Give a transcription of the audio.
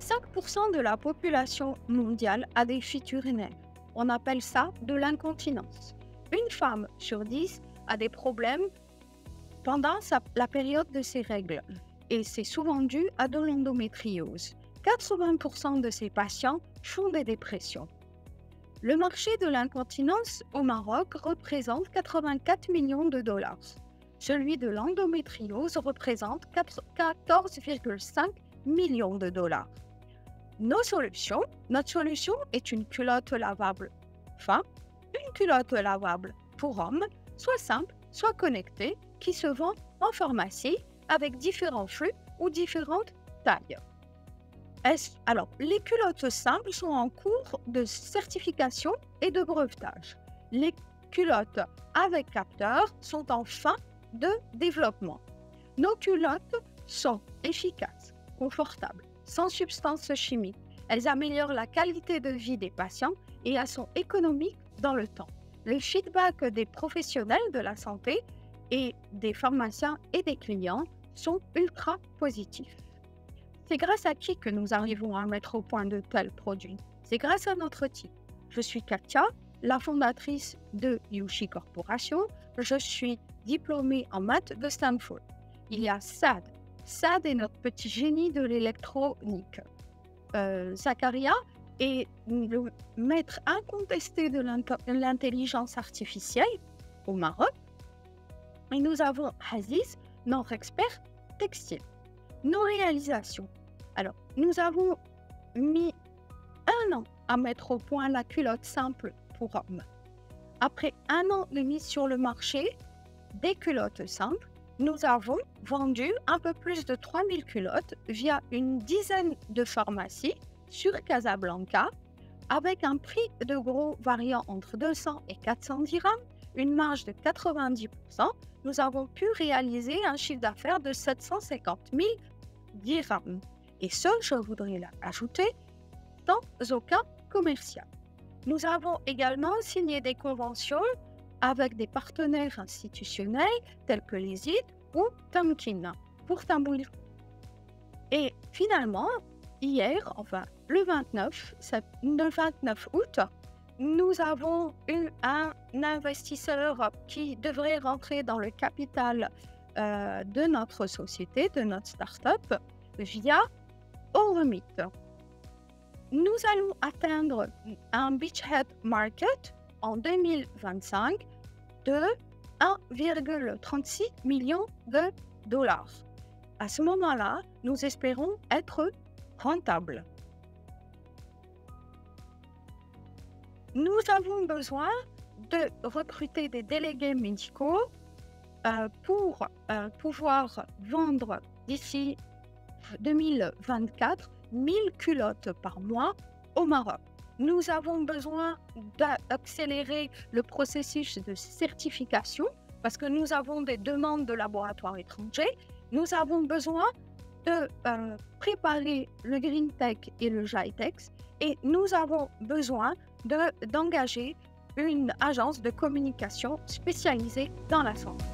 5% de la population mondiale a des fuites urinaires. On appelle ça de l'incontinence. Une femme sur 10 a des problèmes pendant la période de ses règles et c'est souvent dû à de l'endométriose. 80% de ces patients font des dépressions. Le marché de l'incontinence au Maroc représente 84 millions de dollars. Celui de l'endométriose représente 14,5 millions de dollars. Notre solution est une culotte lavable femme, une culotte lavable pour hommes, soit simple, soit connectée, qui se vend en pharmacie avec différents flux ou différentes tailles. Alors, les culottes simples sont en cours de certification et de brevetage. Les culottes avec capteur sont en fin de développement. Nos culottes sont efficaces, confortables, sans substances chimiques. Elles améliorent la qualité de vie des patients et elles sont économiques dans le temps. Le feedback des professionnels de la santé et des pharmaciens et des clients sont ultra positifs. C'est grâce à qui que nous arrivons à mettre au point de tels produits? C'est grâce à notre team. Je suis Katia, la fondatrice de Yushi Corporation. Je suis diplômée en maths de Stanford. Il y a Sad. Sad est notre petit génie de l'électronique. Zakaria est le maître incontesté de l'intelligence artificielle au Maroc. Et nous avons Aziz, notre expert textile. Nos réalisations. Alors, nous avons mis 1 an à mettre au point la culotte simple pour hommes. Après 1 an de mise sur le marché des culottes simples, nous avons vendu un peu plus de 3000 culottes via une dizaine de pharmacies sur Casablanca avec un prix de gros variant entre 200 et 400 dirhams, une marge de 90%. Nous avons pu réaliser un chiffre d'affaires de 750 000 dirhams. Et ce, je voudrais l'ajouter, sans aucun commercial. Nous avons également signé des conventions avec des partenaires institutionnels tels que les ID ou Tamkina pour Tamoul. Et finalement, hier, enfin le 29 août, nous avons eu un investisseur qui devrait rentrer dans le capital de notre société, de notre start-up, via Euromit. Nous allons atteindre un beachhead market en 2025 de 1,36 million de dollars. À ce moment-là, nous espérons être rentables. Nous avons besoin de recruter des délégués médicaux pour pouvoir vendre d'ici 2024 1000 culottes par mois au Maroc. Nous avons besoin d'accélérer le processus de certification parce que nous avons des demandes de laboratoires étrangers. Nous avons besoin de préparer le Green Tech et le Jitex et nous avons besoin d'engager une agence de communication spécialisée dans la santé.